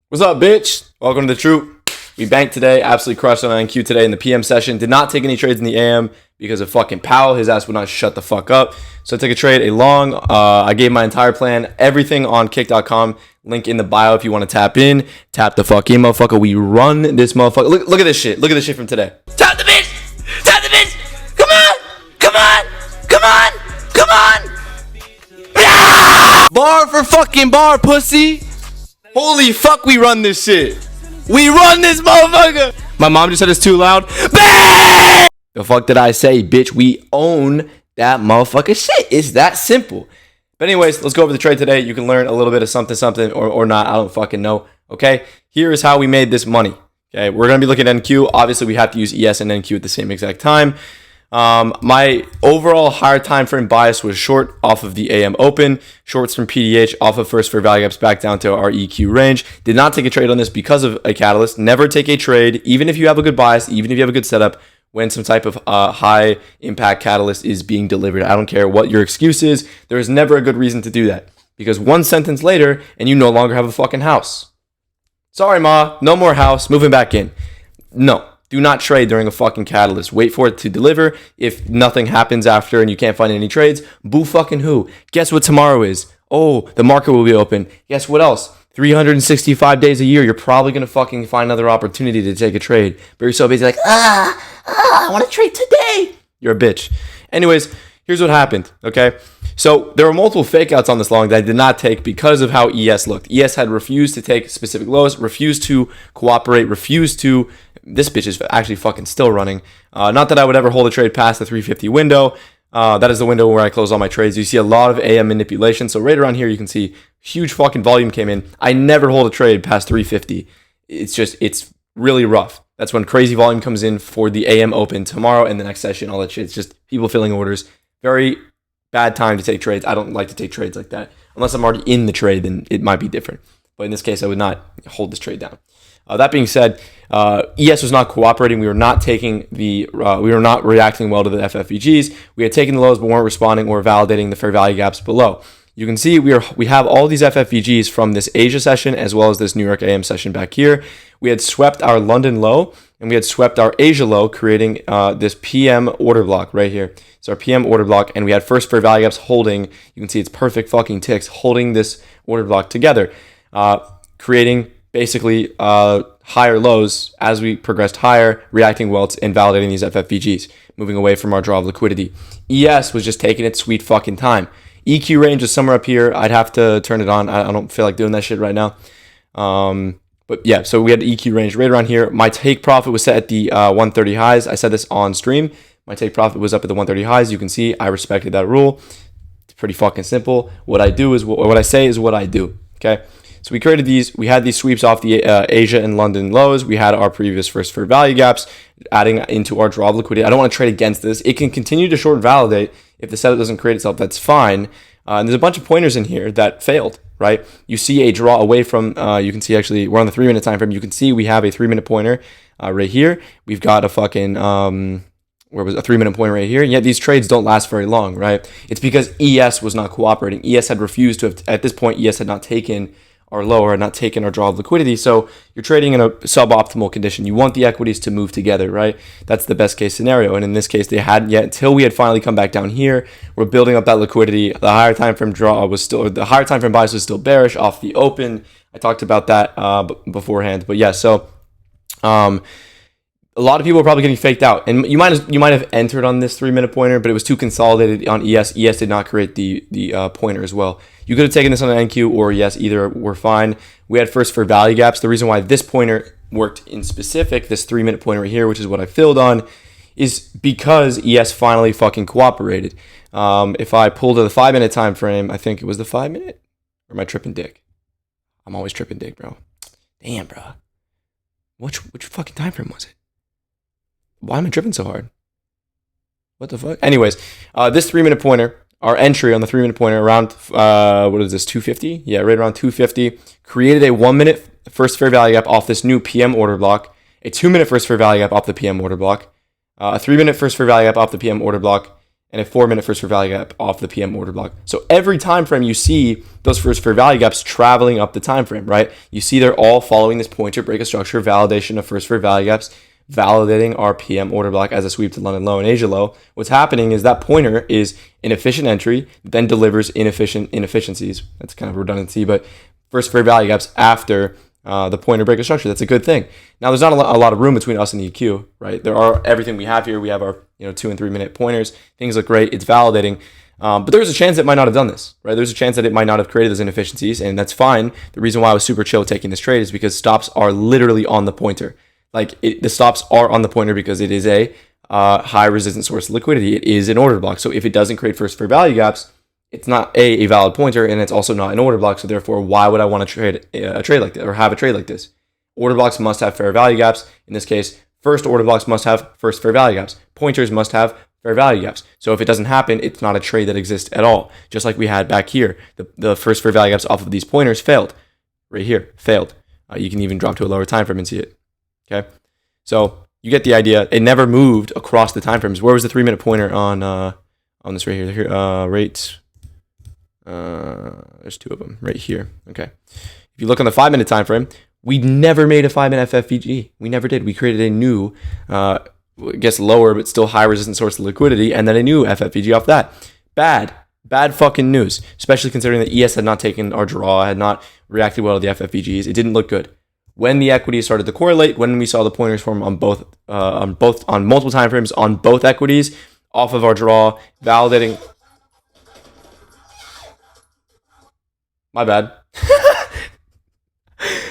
What's up, bitch? Welcome to the troop. We banked today, absolutely crushed on NQ today in the PM session. Did not take any trades in the AM because of fucking Powell. His ass would not shut the fuck up. So I took a trade, a long. I gave my entire plan, everything on kick.com. Link in the bio if you want to tap in. Tap the fucking motherfucker. We run this motherfucker. Look at this shit. Look at this shit from today. Tap the bitch! Tap the bitch! Come on! Come on! Come on! Come on! Bar for fucking bar, pussy! Holy fuck, we run this shit. We run this motherfucker. My mom just said it's too loud. Bang! The fuck did I say, bitch? We own that motherfucker shit. It's that simple. But anyways, let's go over the trade today. You can learn a little bit of something or not. I don't fucking know. Okay? Here is how we made this money. Okay? We're going to be looking at NQ. Obviously, we have to use ES and NQ at the same exact time. My overall higher time frame bias was short off of the AM open, shorts from PDH off of first fair value gaps back down to our EQ range. Did not take a trade on this because of a catalyst. Never take a trade, even if you have a good bias, even if you have a good setup, when some type of high impact catalyst is being delivered. I don't care what your excuse is. There is never a good reason to do that because one sentence later and you no longer have a fucking house. Sorry, ma, no more house, moving back in. No. Do not trade during a fucking catalyst. Wait for it to deliver. If nothing happens after and you can't find any trades, boo fucking who? Guess what tomorrow is? Oh, the market will be open. Guess what else? 365 days a year, you're probably going to fucking find another opportunity to take a trade. But you're so busy like, I want to trade today. You're a bitch. Anyways, here's what happened, okay? So there were multiple fake outs on this long that I did not take because of how ES looked. ES had refused to take specific lows, refused to cooperate, refused to... This bitch is actually fucking still running. Not that I would ever hold a trade past the 350 window. That is the window where I close all my trades. You see a lot of AM manipulation. So right around here, you can see huge fucking volume came in. I never hold a trade past 350. It's really rough. That's when crazy volume comes in for the AM open tomorrow and the next session, all that shit. It's just people filling orders. Very bad time to take trades. I don't like to take trades like that. Unless I'm already in the trade, then it might be different. But in this case, I would not hold this trade down. That being said, ES was not cooperating. We were not we were not reacting well to the FFVGs. We had taken the lows, but weren't responding or validating the fair value gaps below. You can see we have all these FFVGs from this Asia session as well as this New York AM session back here. We had swept our London low and we had swept our Asia low, creating this PM order block right here. It's our PM order block, and we had first fair value gaps holding. You can see it's perfect fucking ticks holding this order block together, creating basically higher lows as we progressed higher, reacting well and validating these FFVGs, moving away from our draw of liquidity. ES was just taking its sweet fucking time. EQ range is somewhere up here. I'd have to turn it on. I don't feel like doing that shit right now. But yeah, so we had EQ range right around here. My take profit was set at the 130 highs. I said this on stream. My take profit was up at the 130 highs. You can see I respected that rule. It's pretty fucking simple. What I do is what I say is what I do. Okay. So we created these, we had these sweeps off the Asia and London lows. We had our previous first fair value gaps, adding into our draw of liquidity. I don't want to trade against this. It can continue to short validate. If the setup doesn't create itself, that's fine. And there's a bunch of pointers in here that failed, right? You see a draw away from, you can see actually, we're on the 3-minute time frame. You can see we have a 3-minute pointer right here. We've got a fucking, where was a 3-minute pointer right here? And yet these trades don't last very long, right? It's because ES was not cooperating. ES had refused to have, at this point, ES had not taken our low or not taken our draw of liquidity. So you're trading in a suboptimal condition. You want the equities to move together, right? That's the best case scenario. And in this case, they hadn't yet until we had finally come back down here. We're building up that liquidity. The higher time frame draw was still, or the higher time frame bias was still bearish off the open. I talked about that beforehand. But yeah, so a lot of people are probably getting faked out, and you might have entered on this 3-minute pointer, but it was too consolidated on ES. ES did not create the pointer as well. You could have taken this on an NQ or ES, either were fine. We had first for value gaps. The reason why this pointer worked in specific, this 3-minute pointer right here, which is what I filled on, is because ES finally fucking cooperated. If I pull to the 5-minute time frame, I think it was the 5-minute, or am I tripping dick? I'm always tripping dick, bro. Damn, bro. Which fucking time frame was it? Why am I tripping so hard? What the fuck? Anyways, this 3-minute pointer, our entry on the 3-minute pointer around, what is this, 250? Yeah, right around 250. Created a 1-minute first fair value gap off this new PM order block, a 2-minute first fair value gap off the PM order block, a 3-minute first fair value gap off the PM order block, and a 4-minute first fair value gap off the PM order block. So every time frame you see those first fair value gaps traveling up the time frame, right? You see they're all following this pointer break of structure, validation of first fair value gaps, validating our PM order block as a sweep to London low and Asia low. What's happening is that pointer is an efficient entry, then delivers inefficiencies. That's kind of redundancy, but first fair value gaps after the pointer break of structure. That's a good thing. Now, there's not a lot of room between us and the EQ, right? There are everything we have here. We have our 2 and 3 minute pointers. Things look great. It's validating. But there's a chance it might not have done this, right? There's a chance that it might not have created those inefficiencies, and that's fine. The reason why I was super chill taking this trade is because stops are literally on the pointer. The stops are on the pointer because it is a high resistance source of liquidity. It is an order block. So if it doesn't create first fair value gaps, it's not a valid pointer, and it's also not an order block. So therefore, why would I want to trade a trade like this or have a trade like this? Order blocks must have fair value gaps. In this case, first order blocks must have first fair value gaps. Pointers must have fair value gaps. So if it doesn't happen, it's not a trade that exists at all. Just like we had back here, the first fair value gaps off of these pointers failed. Right here, failed. You can even drop to a lower time frame and see it. Okay, so you get the idea. It never moved across the time frames. Where was the 3 minute pointer on this right here? Rate. There's 2 of them right here. Okay. If you look on the 5 minute time frame, we never made a 5-minute FFVG. We never did. We created a new, I guess lower, but still high resistance source of liquidity, and then a new FFVG off that. Bad fucking news, especially considering that ES had not taken our draw, had not reacted well to the FFVGs. It didn't look good. When the equities started to correlate, when we saw the pointers form on multiple time frames on both equities, off of our draw, validating. My bad.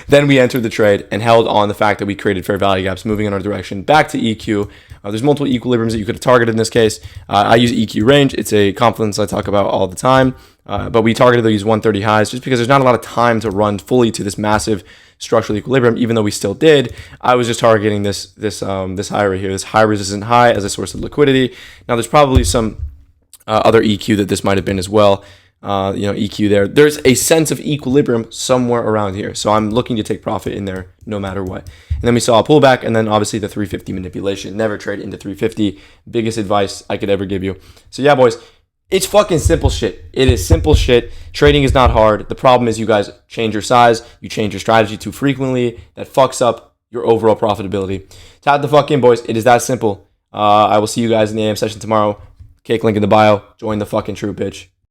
Then we entered the trade and held on the fact that we created fair value gaps moving in our direction back to EQ. There's multiple equilibriums that you could have targeted in this case. I use EQ range. It's a confluence I talk about all the time. But we targeted these 130 highs just because there's not a lot of time to run fully to this massive structural equilibrium, even though we still did. I was just targeting this high right here, this high resistant high as a source of liquidity. Now there's probably some other EQ that this might have been as well. EQ there. There's a sense of equilibrium somewhere around here. So I'm looking to take profit in there no matter what. And then we saw a pullback, and then obviously the 350 manipulation. Never trade into 350. Biggest advice I could ever give you. So yeah, boys, it's fucking simple shit. It is simple shit. Trading is not hard. The problem is you guys change your size. You change your strategy too frequently. That fucks up your overall profitability. Tap the fuck in, boys. It is that simple. I will see you guys in the AM session tomorrow. Cake link in the bio. Join the fucking troop, bitch.